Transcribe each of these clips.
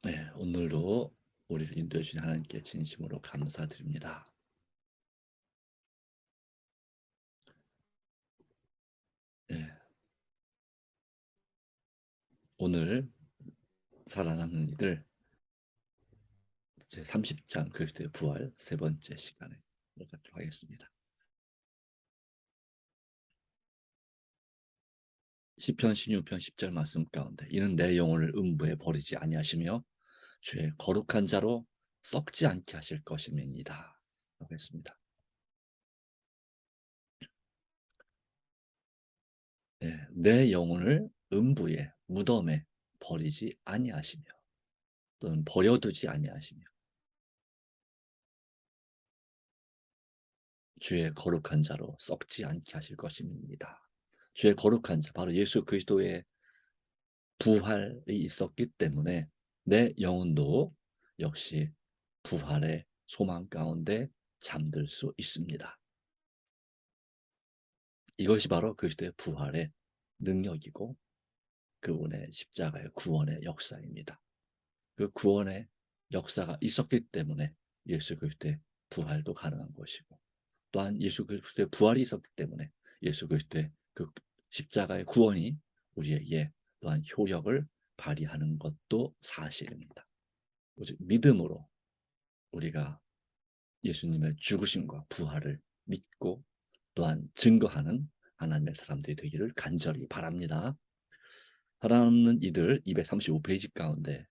네, 오늘도 우리를 인도해 주신 하나님께 진심으로 감사드립니다. 네, 오늘 살아남는 이들 제 30장 그리스도의 부활 세 번째 시간에 들어가도록 하겠습니다. 시편 16편 10절 말씀 가운데 이는 내 영혼을 음부에 버리지 아니하시며 주의 거룩한 자로 썩지 않게 하실 것임이니이다 라고 했습니다. 네, 내 영혼을 음부에 무덤에 버리지 아니하시며 또는 버려두지 아니하시며 주의 거룩한 자로 썩지 않게 하실 것입니다. 주의 거룩한 자, 바로 예수 그리스도의 부활이 있었기 때문에 내 영혼도 역시 부활의 소망 가운데 잠들 수 있습니다. 이것이 바로 그리스도의 부활의 능력이고 그분의 십자가의 구원의 역사입니다. 그 구원의 역사가 있었기 때문에 예수 그리스도의 부활도 가능한 것이고, 또한 예수 그리스도의 부활이 있었기 때문에 예수 그리스도의 그 십자가의 구원이 우리에게 또한 효력을 발휘하는 것도 사실입니다. 오직 믿음으로 우리가 예수님의 죽으심과 부활을 믿고 또한 증거하는 하나님의 사람들이 되기를 간절히 바랍니다. 살아남는 이들 235페이지 가운데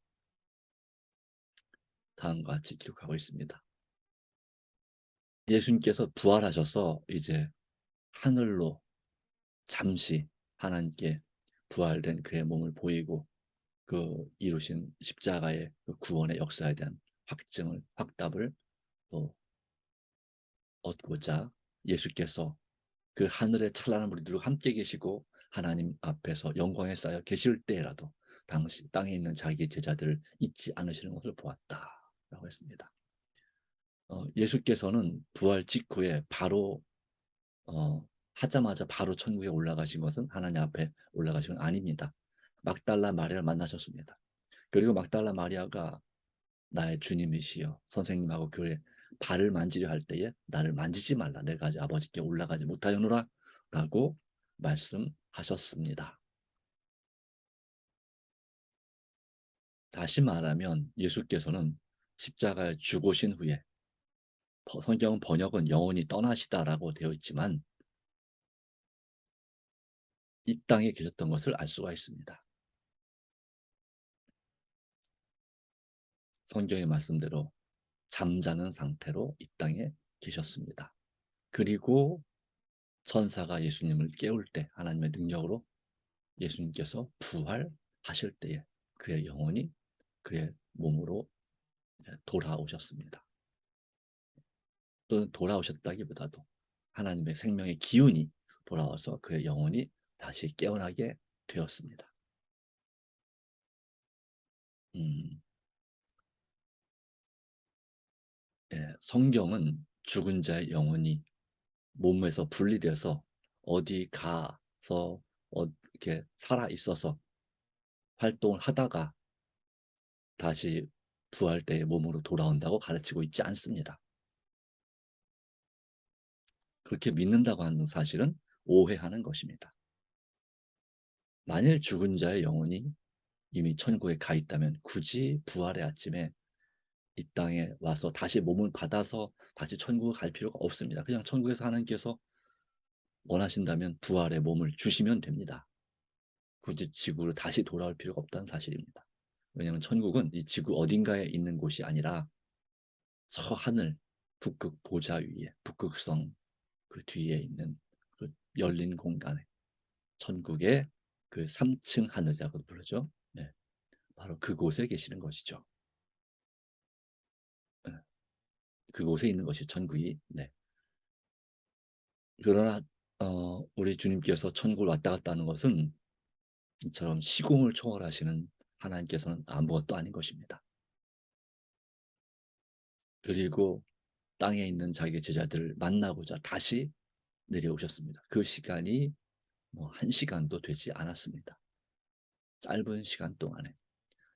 다음과 같이 기록하고 있습니다. 예수님께서 부활하셔서 이제 하늘로 잠시 하나님께 부활된 그의 몸을 보이고 그 이루신 십자가의 그 구원의 역사에 대한 확답을 또 얻고자 예수께서 그 하늘의 찬란한 무리들과 함께 계시고 하나님 앞에서 영광에 쌓여 계실 때라도 당시 땅에 있는 자기 제자들을 잊지 않으시는 것을 보았다라고 했습니다. 예수께서는 부활 직후에 바로 하자마자 바로 천국에 올라가신 것은 하나님 앞에 올라가신 건 아닙니다. 막달라 마리아를 만나셨습니다. 그리고 막달라 마리아가 나의 주님이시여 선생님하고 교회 발을 만지려 할 때에 나를 만지지 말라, 내가 아직 아버지께 올라가지 못하였노라 라고 말씀하셨습니다. 다시 말하면 예수께서는 십자가에 죽으신 후에, 성경 번역은 영원히 떠나시다라고 되어 있지만 이 땅에 계셨던 것을 알 수가 있습니다. 성경의 말씀대로 잠자는 상태로 이 땅에 계셨습니다. 그리고 천사가 예수님을 깨울 때 하나님의 능력으로 예수님께서 부활하실 때에 그의 영혼이 그의 몸으로 돌아오셨습니다. 또는 돌아오셨다기보다도 하나님의 생명의 기운이 돌아와서 그의 영혼이 다시 깨어나게 되었습니다. 성경은 죽은 자의 영혼이 몸에서 분리돼서 어디 가서 이렇게 살아 있어서 활동을 하다가 다시 부활 때의 몸으로 돌아온다고 가르치고 있지 않습니다. 그렇게 믿는다고 하는 사실은 오해하는 것입니다. 만일 죽은 자의 영혼이 이미 천국에 가 있다면 굳이 부활의 아침에 이 땅에 와서 다시 몸을 받아서 다시 천국에 갈 필요가 없습니다. 그냥 천국에서 하나님께서 원하신다면 부활의 몸을 주시면 됩니다. 굳이 지구로 다시 돌아올 필요가 없다는 사실입니다. 왜냐하면 천국은 이 지구 어딘가에 있는 곳이 아니라 저 하늘 북극 보좌 위에, 북극성 그 뒤에 있는 그 열린 공간에, 천국의 그 3층 하늘이라고도 부르죠. 네, 바로 그곳에 계시는 것이죠. 네, 그곳에 있는 것이 천국이. 네. 그러나 우리 주님께서 천국을 왔다 갔다 하는 것은 이처럼 시공을 초월하시는 하나님께서는 아무것도 아닌 것입니다. 그리고 땅에 있는 자기 제자들을 만나고자 다시 내려오셨습니다. 그 시간이 뭐 1시간도 되지 않았습니다. 짧은 시간 동안에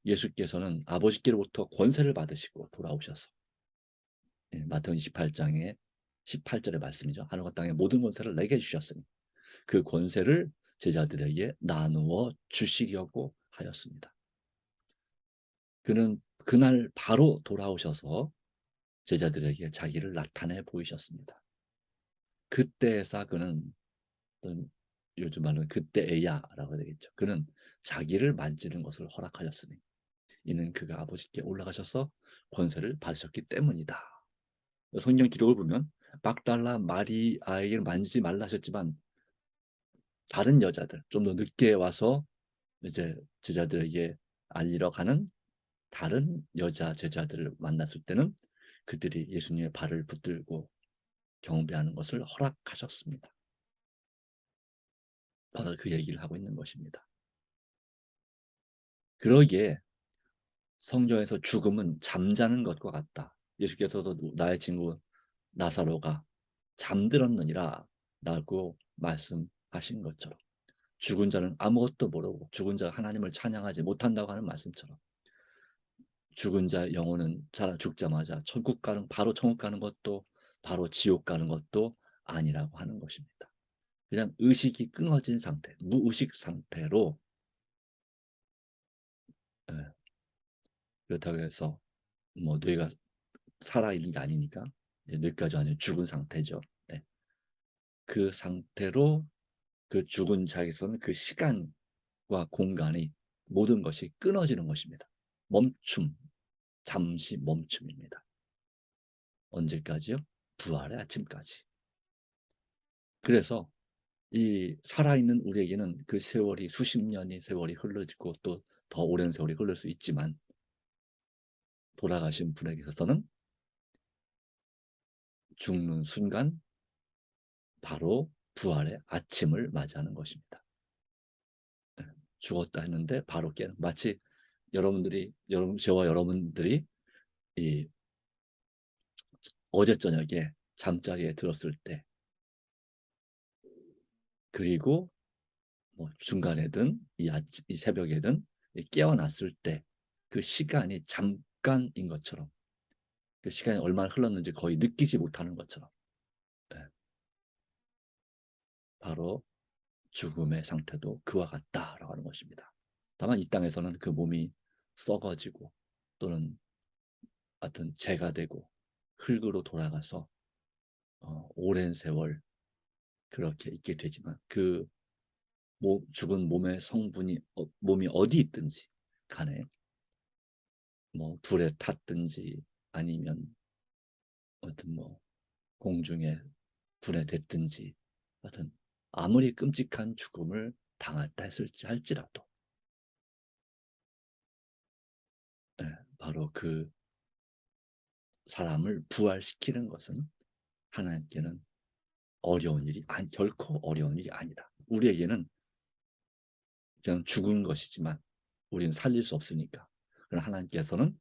예수께서는 아버지께로부터 권세를 받으시고 돌아오셔서, 마태복음 28장에 18절의 말씀이죠. 하늘과 땅의 모든 권세를 내게 주셨으니 그 권세를 제자들에게 나누어 주시려고 하였습니다. 그는 그날 바로 돌아오셔서 제자들에게 자기를 나타내 보이셨습니다. 그때에서 그는, 요즘 말로는 그때에야라고 되겠죠. 그는 자기를 만지는 것을 허락하셨으니 이는 그가 아버지께 올라가셔서 권세를 받으셨기 때문이다. 성경 기록을 보면 막달라 마리아에게는 만지지 말라 하셨지만 다른 여자들, 좀 더 늦게 와서 이제 제자들에게 알리러 가는 다른 여자 제자들을 만났을 때는 그들이 예수님의 발을 붙들고 경배하는 것을 허락하셨습니다. 바로 그 얘기를 하고 있는 것입니다. 그러기에 성경에서 죽음은 잠자는 것과 같다. 예수께서도 나의 친구 나사로가 잠들었느니라 라고 말씀하신 것처럼, 죽은 자는 아무것도 모르고 죽은 자가 하나님을 찬양하지 못한다고 하는 말씀처럼, 죽은 자의 영혼은 죽자마자 천국 가는, 바로 천국 가는 것도 바로 지옥 가는 것도 아니라고 하는 것입니다. 그냥 의식이 끊어진 상태, 무의식 상태로, 예, 그렇다고 해서 뭐 뇌가 살아있는 게 아니니까 뇌까지 완전히 죽은 상태죠. 네. 그 상태로 그 죽은 자에게서는 그 시간과 공간이 모든 것이 끊어지는 것입니다. 멈춤, 잠시 멈춤입니다. 언제까지요? 부활의 아침까지. 그래서 이 살아있는 우리에게는 그 세월이 수십 년이 세월이 흘러지고 또 더 오랜 세월이 흘릴 수 있지만, 돌아가신 분에게 있어서는 죽는 순간 바로 부활의 아침을 맞이하는 것입니다. 죽었다 했는데 바로 깨는, 마치 저와 여러분들이 이 어제 저녁에 잠자리에 들었을 때, 그리고 뭐 중간에든 이 새벽에든 깨어났을 때 그 시간이 잠깐인 것처럼, 그 시간이 얼마나 흘렀는지 거의 느끼지 못하는 것처럼, 예, 바로 죽음의 상태도 그와 같다라고 하는 것입니다. 다만 이 땅에서는 그 몸이 썩어지고 또는 하여튼 재가 되고 흙으로 돌아가서 오랜 세월 그렇게 있게 되지만, 그 죽은 몸의 성분이 몸이 어디 있든지 간에, 뭐 불에 탔든지 아니면 어떤 뭐 공중에 불에 댔든지, 하여튼 아무리 끔찍한 죽음을 당했다 했을지 할지라도, 예, 바로 그 사람을 부활시키는 것은 하나님께는 결코 어려운 일이 아니다. 우리에게는 그냥 죽은 것이지만 우리는 살릴 수 없으니까. 그러나 하나님께서는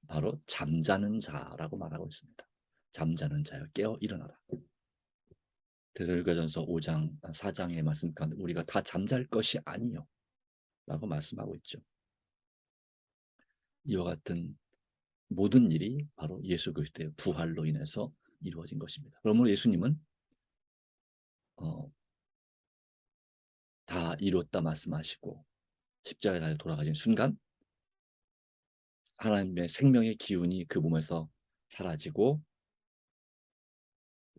바로 잠자는 자라고 말하고 있습니다. 잠자는 자여 깨어 일어나라. 데살로니가전서 5장 4장의 말씀 가운데 우리가 다 잠잘 것이 아니요 라고 말씀하고 있죠. 이와 같은 모든 일이 바로 예수 그리스도의 부활로 인해서 이루어진 것입니다. 그러므로 예수님은 다 이뤘다 말씀하시고 십자가에 달려 돌아가신 순간 하나님의 생명의 기운이 그 몸에서 사라지고,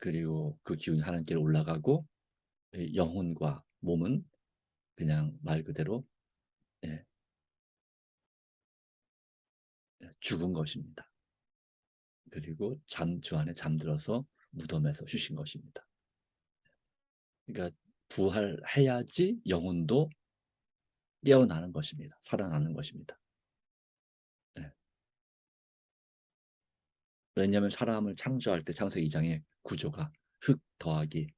그리고 그 기운이 하나님께로 올라가고, 영혼과 몸은 그냥 말 그대로, 예, 죽은 것입니다. 그리고 주 안에 잠들어서 무덤에서 쉬신 것입니다. 그러니까 부활해야지 영혼도 깨어나는 것입니다. 살아나는 것입니다. 예. 왜냐하면 사람을 창조할 때 창세기 2장의 구조가 흙 더하기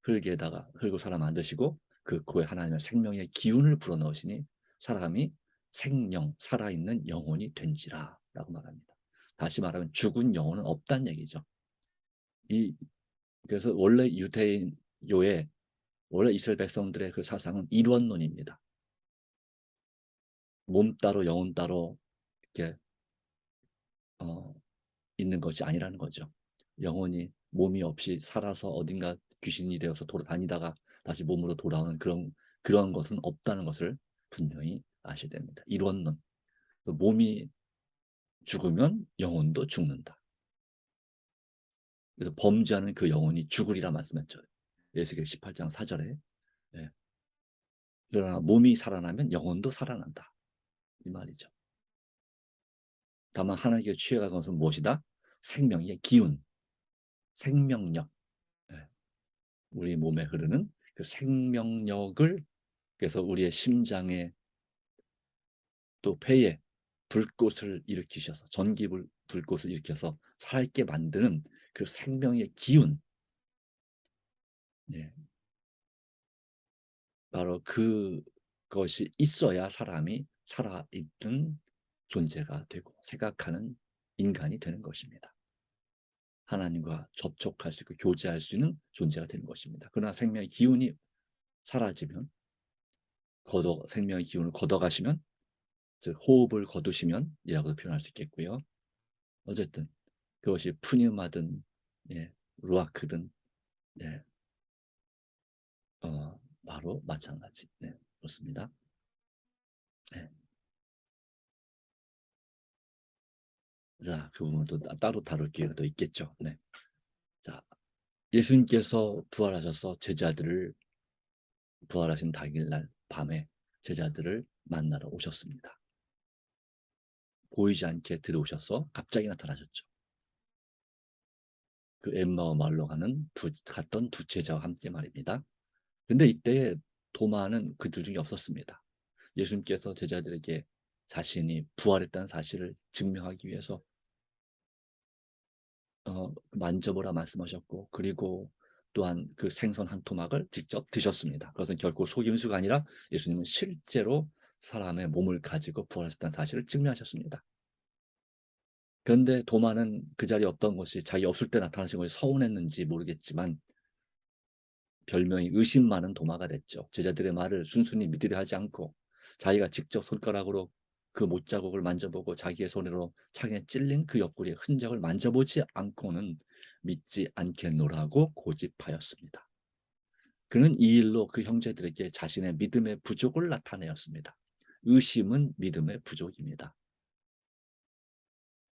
흙에다가 흙을 사람 만드시고 그 코에 하나님의 생명의 기운을 불어넣으시니 사람이 생명, 살아있는 영혼이 된지라 라고 말합니다. 다시 말하면 죽은 영혼은 없다는 얘기죠. 그래서 원래 유대인교의 원래 이스라엘 백성들의 그 사상은 일원론입니다. 몸 따로 영혼 따로 이렇게 어, 있는 것이 아니라는 거죠. 영혼이 몸이 없이 살아서 어딘가 귀신이 되어서 돌아다니다가 다시 몸으로 돌아오는 그런 것은 없다는 것을 분명히 아셔야 됩니다. 일원론. 몸이 죽으면 영혼도 죽는다. 그래서 범죄하는 그 영혼이 죽으리라 말씀했죠. 에스겔 18장 4절에. 예. 그러나 몸이 살아나면 영혼도 살아난다. 이 말이죠. 다만 하나님께 취해간 것은 무엇이다? 생명의 기운, 생명력. 예. 우리 몸에 흐르는 그 생명력을, 그래서 우리의 심장에 또 폐에 불꽃을 일으키셔서 불꽃을 일으켜서 살아있게 만드는 그 생명의 기운. 예. 바로 그것이 있어야 사람이 살아있는 존재가 되고 생각하는 인간이 되는 것입니다. 하나님과 접촉할 수 있고 교제할 수 있는 존재가 되는 것입니다. 그러나 생명의 기운이 사라지면, 생명의 기운을 걷어가시면, 즉 호흡을 거두시면 이라고도 표현할 수 있겠고요. 어쨌든 그것이 푸뉴마든, 예, 루아크든, 예, 바로 마찬가지. 네, 그렇습니다. 네. 자, 그 부분도 따로 다룰 기회가 또 있겠죠. 네. 자, 예수님께서 부활하셔서 제자들을, 부활하신 당일날 밤에 제자들을 만나러 오셨습니다. 보이지 않게 들어오셔서 갑자기 나타나셨죠. 그 엠마오 마을로 갔던 두 제자와 함께 말입니다. 근데 이때 도마는 그들 중에 없었습니다. 예수님께서 제자들에게 자신이 부활했다는 사실을 증명하기 위해서 만져보라 말씀하셨고, 그리고 또한 그 생선 한 토막을 직접 드셨습니다. 그것은 결코 속임수가 아니라 예수님은 실제로 사람의 몸을 가지고 부활하셨다는 사실을 증명하셨습니다. 그런데 도마는 그 자리에 없던 것이, 자기 없을 때 나타나신 것이 서운했는지 모르겠지만 별명이 의심 많은 도마가 됐죠. 제자들의 말을 순순히 믿으려 하지 않고 자기가 직접 손가락으로 그 못자국을 만져보고 자기의 손으로 창에 찔린 그 옆구리의 흔적을 만져보지 않고는 믿지 않겠노라고 고집하였습니다. 그는 이 일로 그 형제들에게 자신의 믿음의 부족을 나타내었습니다. 의심은 믿음의 부족입니다.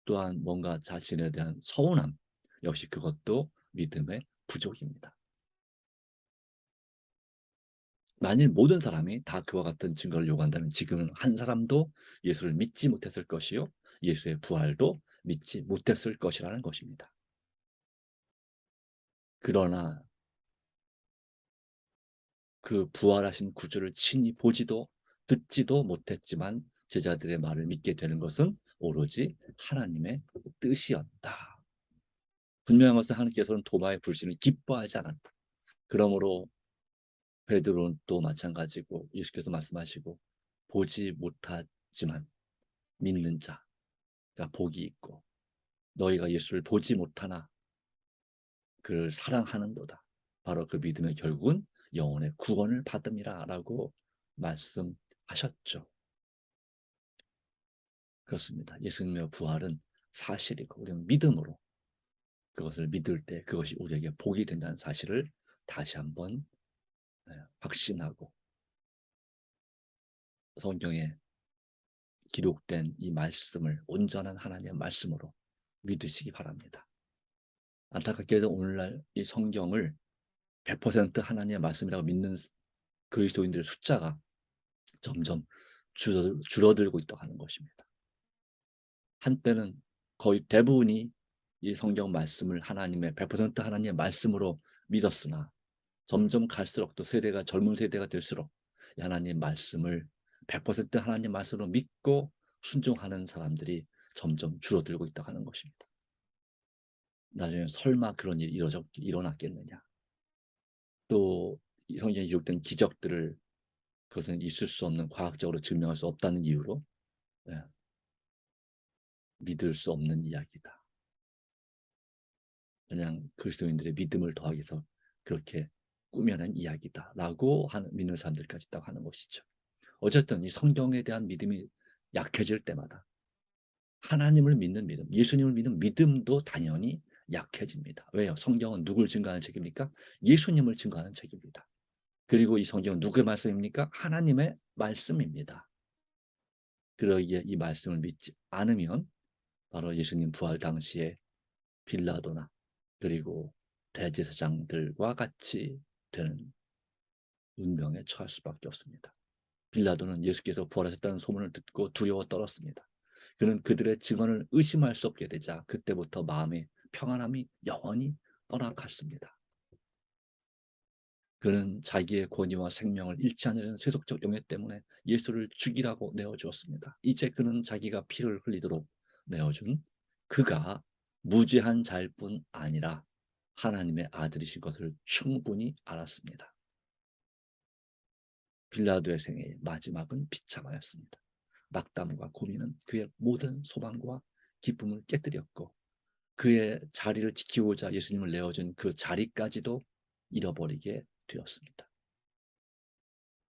또한 뭔가 자신에 대한 서운함, 역시 그것도 믿음의 부족입니다. 만일 모든 사람이 다 그와 같은 증거를 요구한다면 지금은 한 사람도 예수를 믿지 못했을 것이요, 예수의 부활도 믿지 못했을 것이라는 것입니다. 그러나 그 부활하신 구주를 친히 보지도 듣지도 못했지만 제자들의 말을 믿게 되는 것은 오로지 하나님의 뜻이었다. 분명한 것은 하나님께서는 도마의 불신을 기뻐하지 않았다. 그러므로 베드로는 또 마찬가지고 예수께서 말씀하시고, 보지 못하지만 믿는 자가 복이 있고, 너희가 예수를 보지 못하나 그를 사랑하는도다. 바로 그 믿음의 결국은 영혼의 구원을 받음이라 라고 말씀하셨죠. 그렇습니다. 예수님의 부활은 사실이고 우리는 믿음으로 그것을 믿을 때 그것이 우리에게 복이 된다는 사실을 다시 한번 확신하고, 성경에 기록된 이 말씀을 온전한 하나님의 말씀으로 믿으시기 바랍니다. 안타깝게도 오늘날 이 성경을 100% 하나님의 말씀이라고 믿는 그리스도인들의 숫자가 점점 줄어들고 있다고 하는 것입니다. 한때는 거의 대부분이 이 성경 말씀을 하나님의 100% 하나님의 말씀으로 믿었으나 점점 갈수록, 또 젊은 세대가 될수록 하나님의 말씀을 100% 하나님의 말씀으로 믿고 순종하는 사람들이 점점 줄어들고 있다고 하는 것입니다. 나중에 설마 그런 일이 일어났겠느냐. 또 성경에 기록된 기적들을, 그것은 있을 수 없는, 과학적으로 증명할 수 없다는 이유로 믿을 수 없는 이야기다. 그냥 그리스도인들의 믿음을 더하기 위해서 그렇게 꾸며낸 이야기다라고 하는 믿는 사람들까지 있다고 하는 것이죠. 어쨌든 이 성경에 대한 믿음이 약해질 때마다 하나님을 믿는 믿음, 예수님을 믿는 믿음도 당연히 약해집니다. 왜요? 성경은 누굴 증거하는 책입니까? 예수님을 증거하는 책입니다. 그리고 이 성경은 누구의 말씀입니까? 하나님의 말씀입니다. 그러기에 이 말씀을 믿지 않으면 바로 예수님 부활 당시에 빌라도나 그리고 대제사장들과 같이 되는 운명에 처할 수밖에 없습니다. 빌라도는 예수께서 부활하셨다는 소문을 듣고 두려워 떨었습니다. 그는 그들의 증언을 의심할 수 없게 되자 그때부터 마음의 평안함이 영원히 떠나갔습니다. 그는 자기의 권위와 생명을 잃지 않으려는 세속적 용의 때문에 예수를 죽이라고 내어주었습니다. 이제 그는 자기가 피를 흘리도록 내어준 그가 무죄한 자일 뿐 아니라 하나님의 아들이신 것을 충분히 알았습니다. 빌라도의 생애의 마지막은 비참하였습니다. 낙담과 고민은 그의 모든 소망과 기쁨을 깨뜨렸고 그의 자리를 지키고자 예수님을 내어준 그 자리까지도 잃어버리게 되었습니다.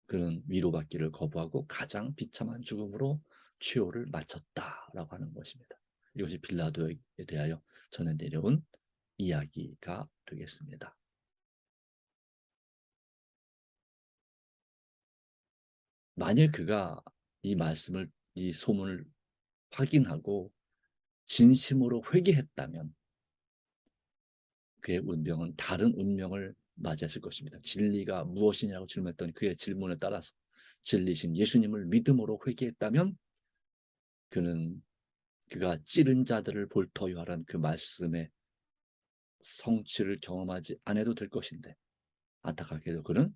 그는 위로받기를 거부하고 가장 비참한 죽음으로 최후를 마쳤다라고 하는 것입니다. 이것이 빌라도에 대하여 전해 내려온 이야기가 되겠습니다. 만일 그가 이 말씀을, 이 소문을 확인하고 진심으로 회개했다면 그의 운명은 다른 운명을 맞이했을 것입니다. 진리가 무엇이냐고 질문했던 그의 질문에 따라서 진리신 예수님을 믿음으로 회개했다면 그가 찌른 자들을 볼터요하라는 그 말씀의 성취를 경험하지 않아도 될 것인데 안타깝게도 그는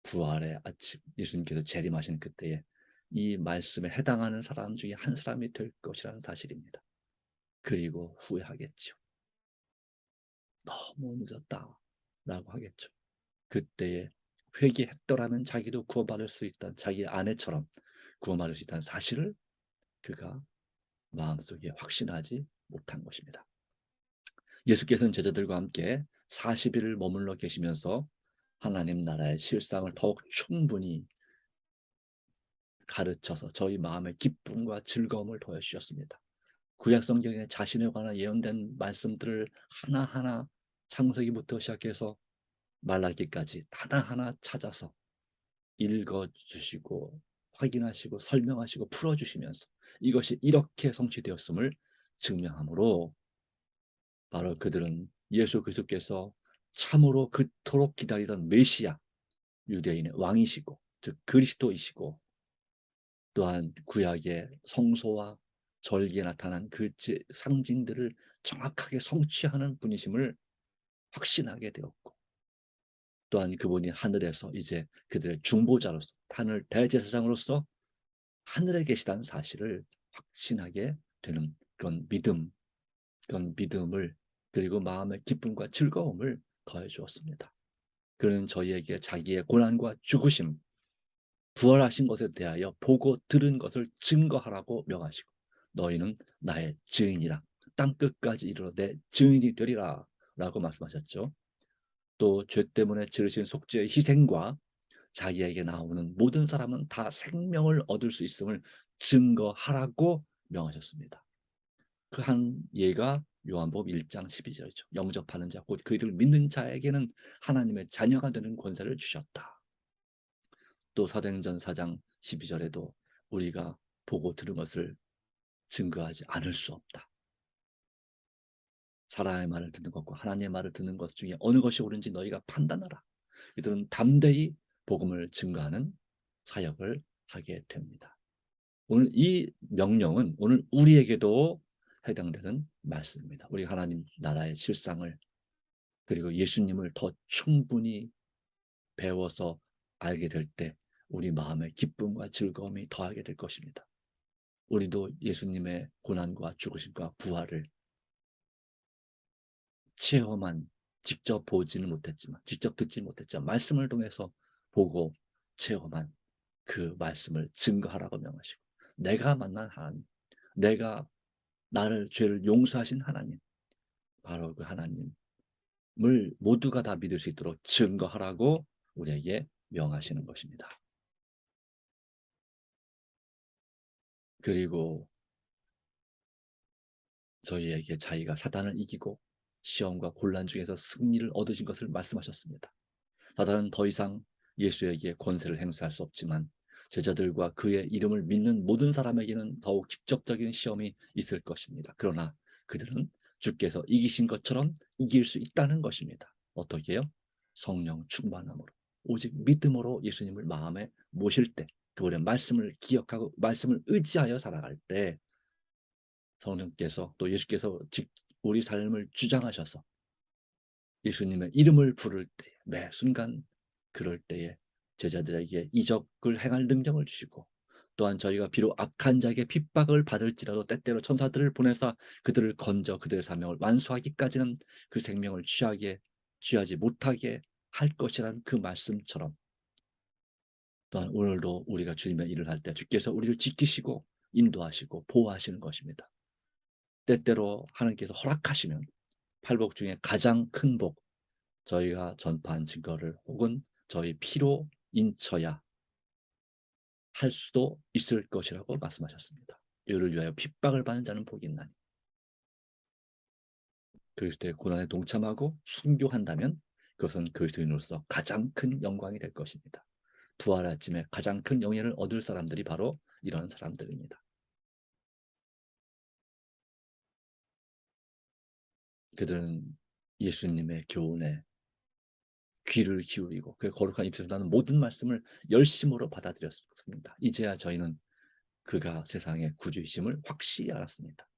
부활의 아침 예수님께서 재림하신 그때에 이 말씀에 해당하는 사람 중에 한 사람이 될 것이라는 사실입니다. 그리고 후회하겠죠. 너무 늦었다 라고 하겠죠. 그때에 회개했더라면 자기도 구원받을 수 있다는, 자기 아내처럼 구원받을 수 있다는 사실을 그가 마음속에 확신하지 못한 것입니다. 예수께서는 제자들과 함께 40일을 머물러 계시면서 하나님 나라의 실상을 더욱 충분히 가르쳐서 저희 마음의 기쁨과 즐거움을 더해 주셨습니다. 구약 성경에 자신에 관한 예언된 말씀들을 하나하나 창세기부터 시작해서 말라기까지 하나하나 찾아서 읽어주시고 확인하시고 설명하시고 풀어주시면서 이것이 이렇게 성취되었음을 증명하므로 바로 그들은 예수 그리스도께서 참으로 그토록 기다리던 메시아, 유대인의 왕이시고 즉 그리스도이시고 또한 구약의 성소와 절기에 나타난 그 상징들을 정확하게 성취하는 분이심을 확신하게 되었고 또한 그분이 하늘에서 이제 그들의 중보자로서 하늘 대제사장으로서 하늘에 계시다는 사실을 확신하게 되는 그런 믿음을 그리고 마음의 기쁨과 즐거움을 더해 주었습니다. 그는 저희에게 자기의 고난과 죽으심, 부활하신 것에 대하여 보고 들은 것을 증거하라고 명하시고 너희는 나의 증인이라 땅끝까지 이르러 내 증인이 되리라 라고 말씀하셨죠. 또 죄 때문에 지르신 속죄의 희생과 자기에게 나오는 모든 사람은 다 생명을 얻을 수 있음을 증거하라고 명하셨습니다. 그 한 예가 요한복음 1장 12절이죠. 영접하는 자 곧 그 이름을 믿는 자에게는 하나님의 자녀가 되는 권세를 주셨다. 또 사도행전 4장 12절에도 우리가 보고 들은 것을 증거하지 않을 수 없다. 사람의 말을 듣는 것과 하나님의 말을 듣는 것 중에 어느 것이 옳은지 너희가 판단하라. 이들은 담대히 복음을 증거하는 사역을 하게 됩니다. 오늘 이 명령은 오늘 우리에게도 해당되는 말씀입니다. 우리 하나님 나라의 실상을 그리고 예수님을 더 충분히 배워서 알게 될 때 우리 마음의 기쁨과 즐거움이 더하게 될 것입니다. 우리도 예수님의 고난과 죽으심과 부활을 체험한 직접 보지는 못했지만 직접 듣지 못했지만 말씀을 통해서 보고 체험한 그 말씀을 증거하라고 명하시고 내가 만난 하나님, 내가 나를 죄를 용서하신 하나님, 바로 그 하나님 모두가 다 믿을 수 있도록 증거하라고 우리에게 명하시는 것입니다. 그리고 저희에게 자기가 사단을 이기고 시험과 곤란 중에서 승리를 얻으신 것을 말씀하셨습니다. 사단은 더 이상 예수에게 권세를 행사할 수 없지만 제자들과 그의 이름을 믿는 모든 사람에게는 더욱 직접적인 시험이 있을 것입니다. 그러나 그들은 주께서 이기신 것처럼 이길 수 있다는 것입니다. 어떻게 해요? 성령 충만함으로, 오직 믿음으로 예수님을 마음에 모실 때, 그분의 말씀을 기억하고 말씀을 의지하여 살아갈 때 성령께서, 또 예수께서 우리 삶을 주장하셔서 예수님의 이름을 부를 때, 매 순간 그럴 때에 제자들에게 이적을 행할 능력을 주시고, 또한 저희가 비록 악한 자에게 핍박을 받을지라도 때때로 천사들을 보내사 그들을 건져 그들의 사명을 완수하기까지는 그 생명을 취하지 못하게 할 것이란 그 말씀처럼, 또한 오늘도 우리가 주님의 일을 할 때 주께서 우리를 지키시고 인도하시고 보호하시는 것입니다. 때때로 하나님께서 허락하시면 팔복 중에 가장 큰 복, 저희가 전파한 증거를 혹은 저희 피로 인쳐야 할 수도 있을 것이라고 말씀하셨습니다. 이를 위하여 핍박을 받는 자는 복이 있나니, 그리스도의 고난에 동참하고 순교한다면 그것은 그리스도인으로서 가장 큰 영광이 될 것입니다. 부활의 아침에 가장 큰 영예를 얻을 사람들이 바로 이런 사람들입니다. 그들은 예수님의 교훈에 귀를 기울이고 그 거룩한 입술에서 나는 모든 말씀을 열심으로 받아들였습니다. 이제야 저희는 그가 세상의 구주이심을 확실히 알았습니다.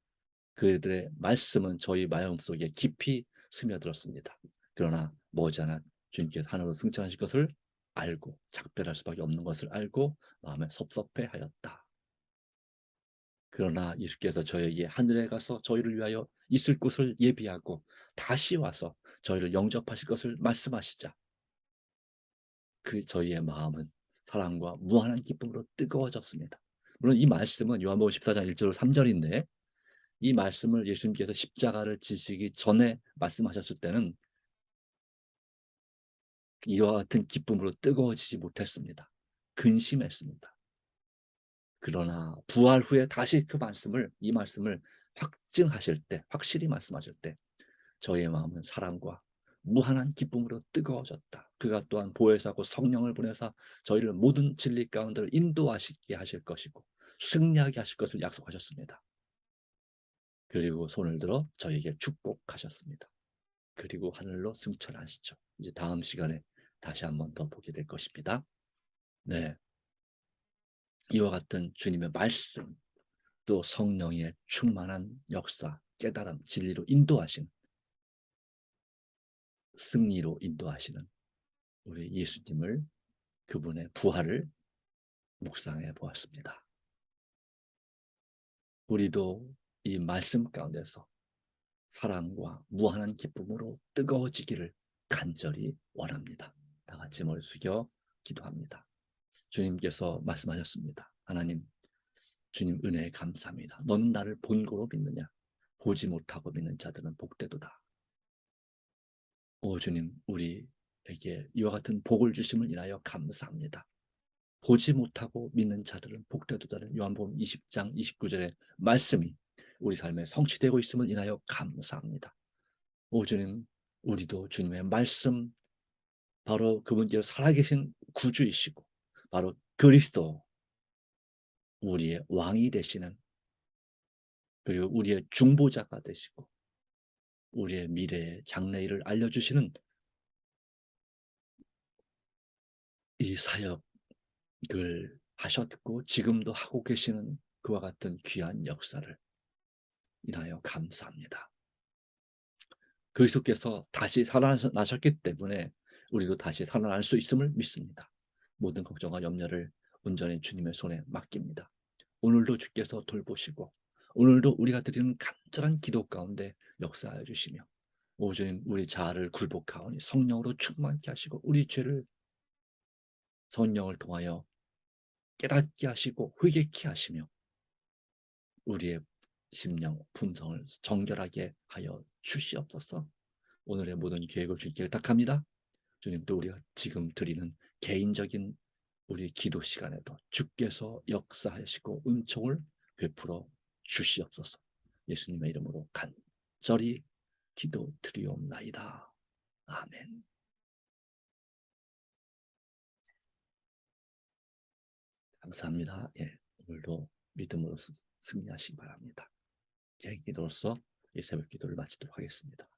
그들의 말씀은 저희 마음속에 깊이 스며들었습니다. 그러나 머지않아 주님께서 하늘로 승천하실 것을 알고 작별할 수밖에 없는 것을 알고 마음에 섭섭해하였다. 그러나 예수께서 저에게 하늘에 가서 저희를 위하여 있을 곳을 예비하고 다시 와서 저희를 영접하실 것을 말씀하시자 그 저희의 마음은 사랑과 무한한 기쁨으로 뜨거워졌습니다. 물론 이 말씀은 요한복음 14장 1절 3절인데, 이 말씀을 예수님께서 십자가를 지시기 전에 말씀하셨을 때는 이와 같은 기쁨으로 뜨거워지지 못했습니다. 근심했습니다. 그러나 부활 후에 다시 이 말씀을 확증하실 때, 확실히 말씀하실 때 저희의 마음은 사랑과 무한한 기쁨으로 뜨거워졌다. 그가 또한 보혜사고 성령을 보내사 저희를 모든 진리 가운데로 인도하시게 하실 것이고 승리하게 하실 것을 약속하셨습니다. 그리고 손을 들어 저희에게 축복하셨습니다. 그리고 하늘로 승천하시죠. 이제 다음 시간에 다시 한번 더 보게 될 것입니다. 네, 이와 같은 주님의 말씀, 또 성령의 충만한 역사, 깨달음, 진리로 인도하신, 승리로 인도하시는 우리 예수님을, 그분의 부활을 묵상해 보았습니다. 우리도 이 말씀 가운데서 사랑과 무한한 기쁨으로 뜨거워지기를 간절히 원합니다. 다 같이 머리 숙여 기도합니다. 주님께서 말씀하셨습니다. 하나님, 주님 은혜에 감사합니다. 너는 나를 본고로 믿느냐? 보지 못하고 믿는 자들은 복되도다. 오 주님, 우리에게 이와 같은 복을 주심을 인하여 감사합니다. 보지 못하고 믿는 자들은 복되도다는 요한복음 20장 29절의 말씀이 우리 삶에 성취되고 있음을 인하여 감사합니다. 오 주님, 우리도 주님의 말씀, 바로 그분께서 살아계신 구주이시고 바로 그리스도, 우리의 왕이 되시는, 그리고 우리의 중보자가 되시고 우리의 미래의 장래일을 알려주시는 이 사역을 하셨고 지금도 하고 계시는 그와 같은 귀한 역사를 인하여 감사합니다. 그리스도께서 다시 살아나셨기 때문에 우리도 다시 살아날 수 있음을 믿습니다. 모든 걱정과 염려를 온전히 주님의 손에 맡깁니다. 오늘도 주께서 돌보시고 오늘도 우리가 드리는 간절한 기도 가운데 역사하여 주시며, 오 주님, 우리 자아를 굴복하오니 성령으로 충만케 하시고 우리 죄를 성령을 통하여 깨닫게 하시고 회개케 하시며 우리의 심령 품성을 정결하게 하여 주시옵소서. 오늘의 모든 계획을 주님께 부탁합니다. 주님, 또 우리가 지금 드리는 개인적인 우리 기도 시간에도 주께서 역사하시고 은총을 베풀어 주시옵소서. 예수님의 이름으로 간절히 기도드리옵나이다. 아멘. 감사합니다. 예, 오늘도 믿음으로 승리하시기 바랍니다. 개인 기도로서 이 새벽 기도를 마치도록 하겠습니다.